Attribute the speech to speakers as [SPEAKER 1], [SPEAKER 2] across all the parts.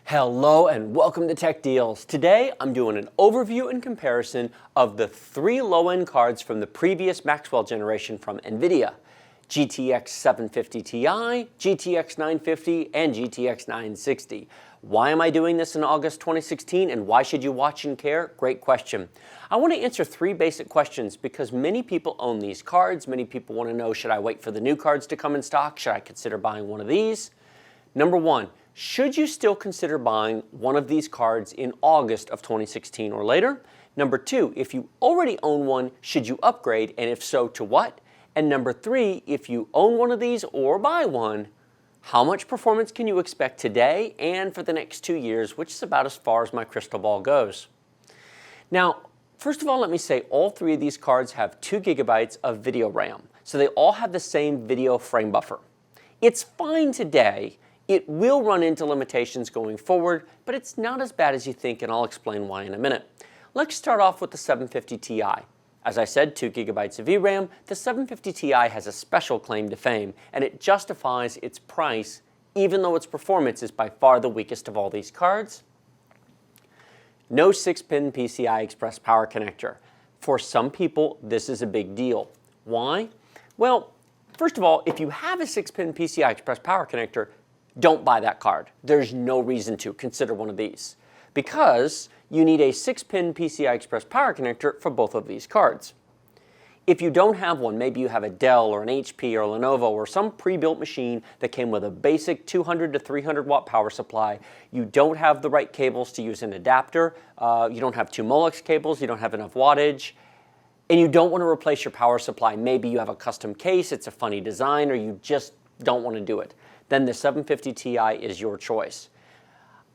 [SPEAKER 1] Hello and welcome to Tech Deals. Today I'm doing an overview and comparison of the three low-end cards from the previous Maxwell generation from NVIDIA: GTX 750 Ti, GTX 950, and GTX 960. Why am I doing this in August 2016 and why should you watch and care? Great question. I want to answer three basic questions because many people own these cards. Many people want to know, should I wait for the new cards to come in stock? Should I consider buying one of these? Number one, should you still consider buying one of these cards in August of 2016 or later? Number two, if you already own one, should you upgrade, and if so, to what? And number three, if you own one of these or buy one, how much performance can you expect today and for the next 2 years, which is about as far as my crystal ball goes. Now, first of all, let me say all three of these cards have 2 GB of video RAM, so they all have the same video frame buffer. It's fine today. It will run into limitations going forward, but it's not as bad as you think, and I'll explain why in a minute. Let's start off with the 750 Ti. As I said, 2 GB of VRAM, the 750 Ti has a special claim to fame, and it justifies its price even though its performance is by far the weakest of all these cards. No 6-pin PCI Express power connector. For some people, this is a big deal. Why? Well, first of all, if you have a 6-pin PCI Express power connector, don't buy that card. There's no reason to consider one of these because you need a 6-pin PCI Express power connector for both of these cards. If you don't have one, maybe you have a Dell or an HP or Lenovo or some pre-built machine that came with a basic 200 to 300 watt power supply, you don't have the right cables to use an adapter, you don't have 2 MOLEX cables, you don't have enough wattage, and you don't want to replace your power supply. Maybe you have a custom case, it's a funny design, or you just don't want to do it. Then the 750 Ti is your choice.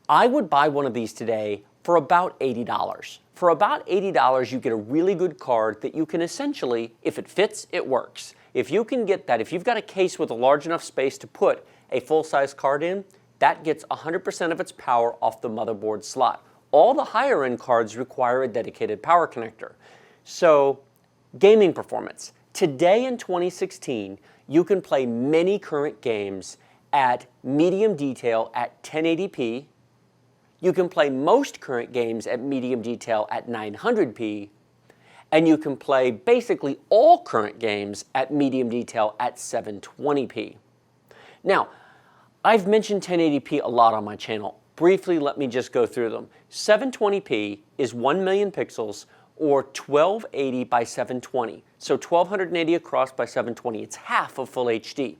[SPEAKER 1] I would buy one of these today for about $80. For about $80, you get a really good card that you can essentially, if it fits, it works. If you can get that, if you've got a case with a large enough space to put a full-size card in, that gets 100% of its power off the motherboard slot. All the higher-end cards require a dedicated power connector. So, gaming performance. Today in 2016, you can play many current games at medium detail at 1080p. You can play most current games at medium detail at 900p. And you can play basically all current games at medium detail at 720p. Now, I've mentioned 1080p a lot on my channel. Briefly, let me just go through them. 720p is 1 million pixels or 1280 by 720. So 1280 across by 720. It's half of full HD.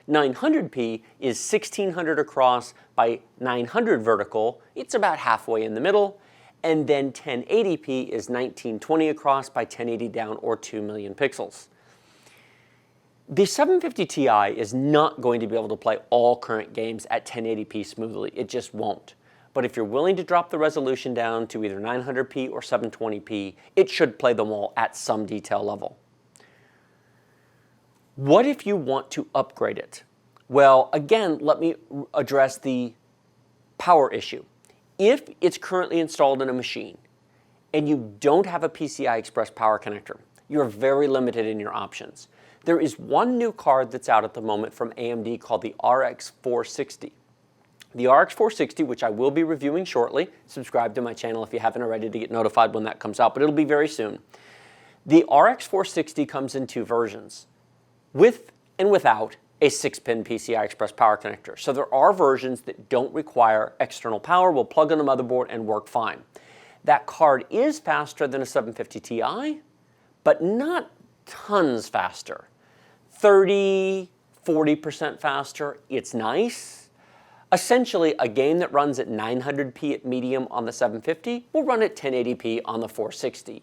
[SPEAKER 1] 900p is 1600 across by 900 vertical. It's about halfway in the middle. And then 1080p is 1920 across by 1080 down, or 2 million pixels. The 750 Ti is not going to be able to play all current games at 1080p smoothly. It just won't. But if you're willing to drop the resolution down to either 900p or 720p, it should play them all at some detail level. What if you want to upgrade it? Well, again, let me address the power issue. If it's currently installed in a machine and you don't have a PCI Express power connector, you're very limited in your options. There is one new card that's out at the moment from AMD called the RX 460. The RX 460, which I will be reviewing shortly. Subscribe to my channel if you haven't already to get notified when that comes out, but it'll be very soon. The RX 460 comes in 2 versions, with and without a 6-pin PCI Express power connector. So there are versions that don't require external power, will plug in the motherboard and work fine. That card is faster than a 750 Ti, but not tons faster. 30, 40% faster, it's nice. Essentially, a game that runs at 900p at medium on the 750 will run at 1080p on the 460.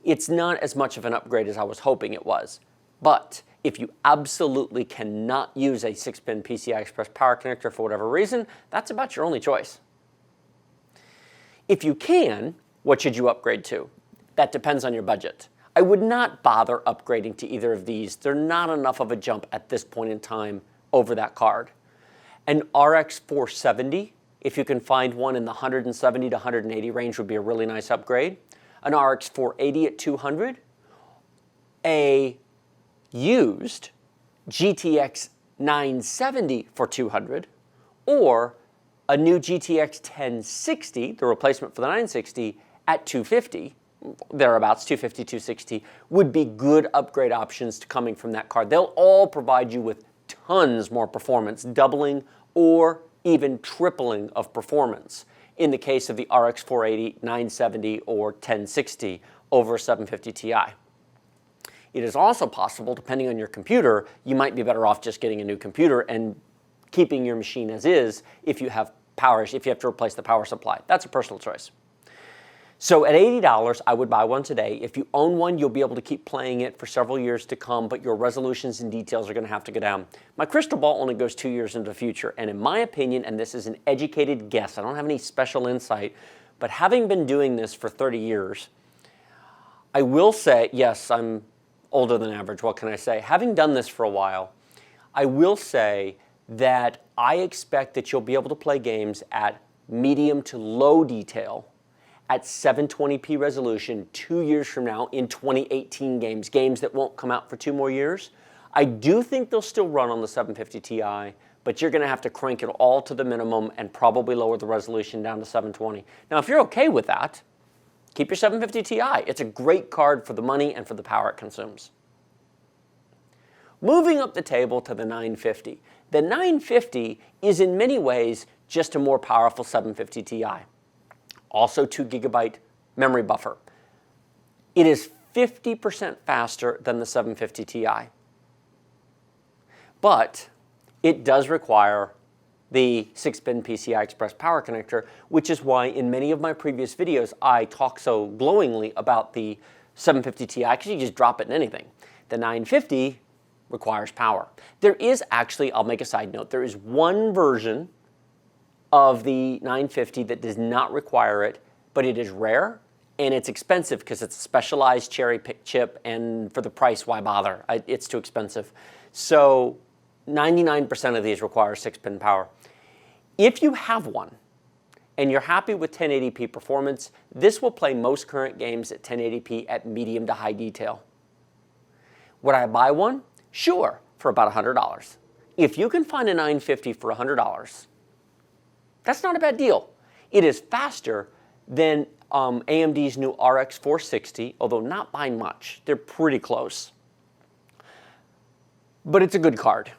[SPEAKER 1] It's not as much of an upgrade as I was hoping it was. But if you absolutely cannot use a 6-pin PCI Express power connector for whatever reason, that's about your only choice. If you can, what should you upgrade to? That depends on your budget. I would not bother upgrading to either of these. They're not enough of a jump at this point in time over that card. An RX 470, if you can find one in the 170 to 180 range, would be a really nice upgrade. An RX 480 at 200. A used GTX 970 for 200, or a new GTX 1060, the replacement for the 960, at $250, thereabouts, $250, $260, would be good upgrade options coming from that card. They'll all provide you with tons more performance, doubling or even tripling of performance in the case of the RX 480, 970, or 1060 over 750 Ti. It is also possible, depending on your computer, you might be better off just getting a new computer and keeping your machine as is if you have if you have to replace the power supply. That's a personal choice. So at $80, I would buy one today. If you own one, you'll be able to keep playing it for several years to come, but your resolutions and details are going to have to go down. My crystal ball only goes 2 years into the future, and in my opinion, and this is an educated guess, I don't have any special insight, but having been doing this for 30 years, I will say, yes, I'm older than average, what can I say? Having done this for a while, I will say that I expect that you'll be able to play games at medium to low detail at 720p resolution 2 years from now in 2018 games that won't come out for 2 more years. I do think they'll still run on the 750 Ti, but you're going to have to crank it all to the minimum and probably lower the resolution down to 720. Now, if you're okay with that, keep your 750 Ti. It's a great card for the money and for the power it consumes. Moving up the table to the 950. The 950 is in many ways just a more powerful 750 Ti. Also 2 GB memory buffer. It is 50% faster than the 750 Ti. But it does require the 6-pin PCI Express power connector, which is why in many of my previous videos I talk so glowingly about the 750 Ti, because you just drop it in anything. The 950 requires power. There is actually, I'll make a side note, there is one version of the 950 that does not require it, but it is rare and it's expensive because it's a specialized cherry pick chip, and for the price, why bother? It's too expensive. So 99% of these require 6-pin power. If you have one and you're happy with 1080p performance, this will play most current games at 1080p at medium to high detail. Would I buy one? Sure, for about $100. If you can find a 950 for $100, that's not a bad deal. It is faster than AMD's new RX 460, although not by much. They're pretty close. But it's a good card.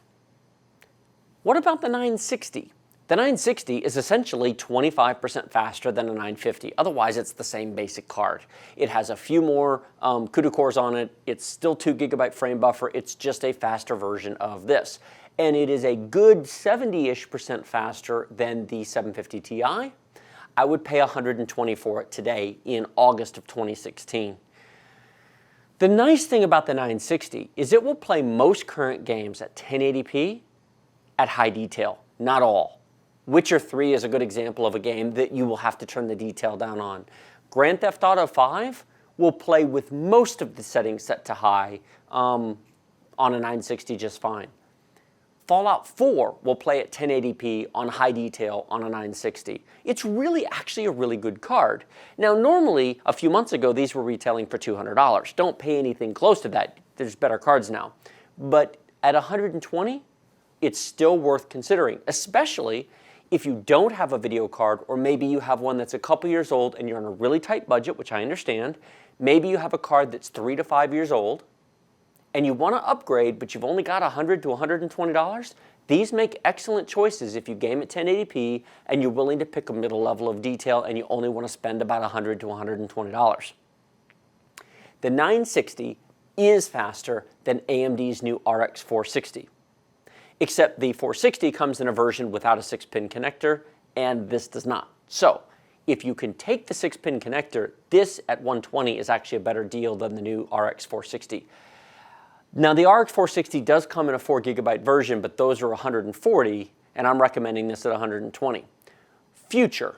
[SPEAKER 1] What about the 960? The 960 is essentially 25% faster than a 950. Otherwise, it's the same basic card. It has a few more CUDA cores on it. It's still 2 GB frame buffer. It's just a faster version of this. And it is a good 70-ish% faster than the 750 Ti. I would pay $120 for it today in August of 2016. The nice thing about the 960 is it will play most current games at 1080p at high detail, not all. Witcher 3 is a good example of a game that you will have to turn the detail down on. Grand Theft Auto 5 will play with most of the settings set to high on a 960 just fine. Fallout 4 will play at 1080p on high detail on a 960. It's really actually a really good card. Now normally, a few months ago, these were retailing for $200. Don't pay anything close to that. There's better cards now. But at $120, it's still worth considering, especially if you don't have a video card, or maybe you have one that's a couple years old and you're on a really tight budget, which I understand. Maybe you have a card that's 3 to 5 years old and you want to upgrade, but you've only got $100 to $120. These make excellent choices if you game at 1080p and you're willing to pick a middle level of detail and you only want to spend about $100 to $120. The 960 is faster than AMD's new RX 460. Except the 460 comes in a version without a 6-pin connector, and this does not. So, if you can take the 6-pin connector, this at $120 is actually a better deal than the new RX 460. Now, the RX 460 does come in a 4 GB version, but those are $140, and I'm recommending this at $120. Future.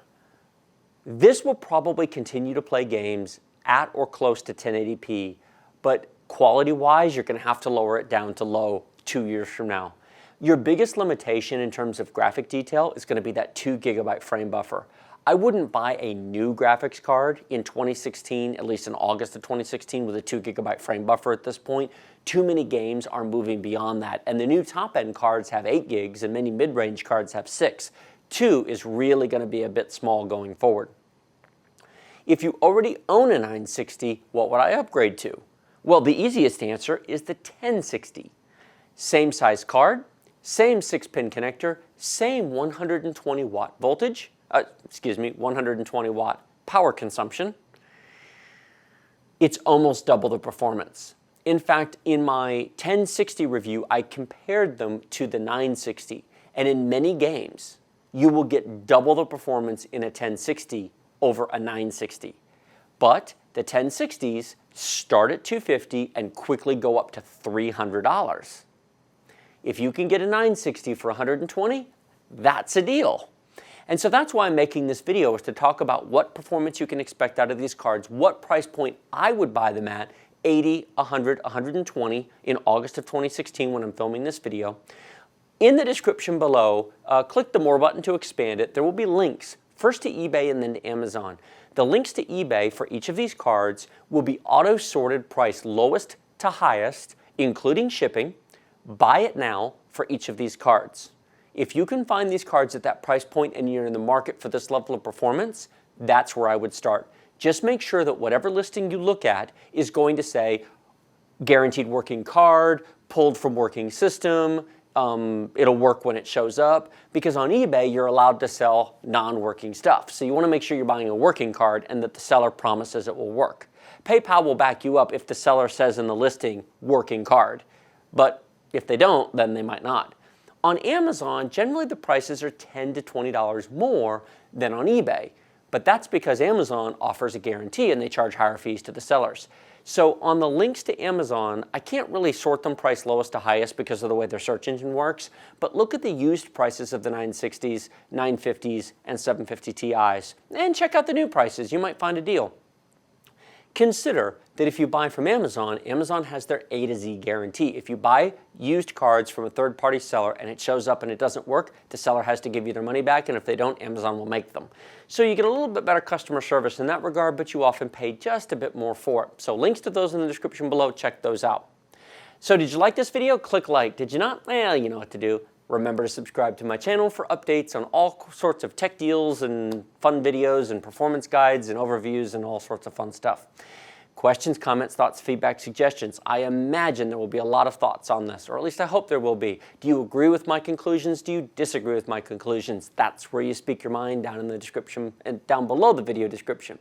[SPEAKER 1] This will probably continue to play games at or close to 1080p, but quality-wise, you're going to have to lower it down to low 2 years from now. Your biggest limitation in terms of graphic detail is going to be that 2 GB frame buffer. I wouldn't buy a new graphics card in 2016, at least in August of 2016, with a 2 GB frame buffer at this point. Too many games are moving beyond that, and the new top-end cards have 8 gigs, and many mid-range cards have 6. 2 is really going to be a bit small going forward. If you already own a 960, what would I upgrade to? Well, the easiest answer is the 1060. Same size card, same 6-pin connector, same 120 watt voltage, 120 watt power consumption. It's almost double the performance. In fact, in my 1060 review, I compared them to the 960, and in many games, you will get double the performance in a 1060 over a 960. But the 1060s start at $250 and quickly go up to $300. If you can get a 960 for $120, that's a deal. And so that's why I'm making this video, is to talk about what performance you can expect out of these cards, what price point I would buy them at, 80, 100, 120 in August of 2016 when I'm filming this video. In the description below, click the More button to expand it. There will be links, first to eBay and then to Amazon. The links to eBay for each of these cards will be auto-sorted price lowest to highest, including shipping. Buy it now for each of these cards. If you can find these cards at that price point and you're in the market for this level of performance, that's where I would start. Just make sure that whatever listing you look at is going to say guaranteed working card, pulled from working system, it'll work when it shows up, because on eBay you're allowed to sell non-working stuff. So you want to make sure you're buying a working card and that the seller promises it will work. PayPal will back you up if the seller says in the listing working card, but if they don't, then they might not. On Amazon, generally the prices are $10 to $20 more than on eBay, but that's because Amazon offers a guarantee and they charge higher fees to the sellers. So on the links to Amazon, I can't really sort them price lowest to highest because of the way their search engine works, but look at the used prices of the 960s, 950s, and 750 Ti's, and check out the new prices. You might find a deal. Consider that if you buy from Amazon, Amazon has their A to Z guarantee. If you buy used cards from a third-party seller and it shows up and it doesn't work, the seller has to give you their money back, and if they don't, Amazon will make them. So you get a little bit better customer service in that regard, but you often pay just a bit more for it. So links to those in the description below, check those out. So did you like this video? Click like. Did you not? Well, you know what to do. Remember to subscribe to my channel for updates on all sorts of tech deals and fun videos and performance guides and overviews and all sorts of fun stuff. Questions, comments, thoughts, feedback, suggestions. I imagine there will be a lot of thoughts on this, or at least I hope there will be. Do you agree with my conclusions? Do you disagree with my conclusions? That's where you speak your mind, down in the description and down below the video description.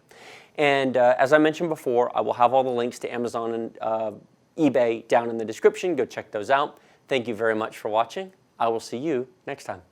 [SPEAKER 1] And as I mentioned before, I will have all the links to Amazon and eBay down in the description. Go check those out. Thank you very much for watching. I will see you next time.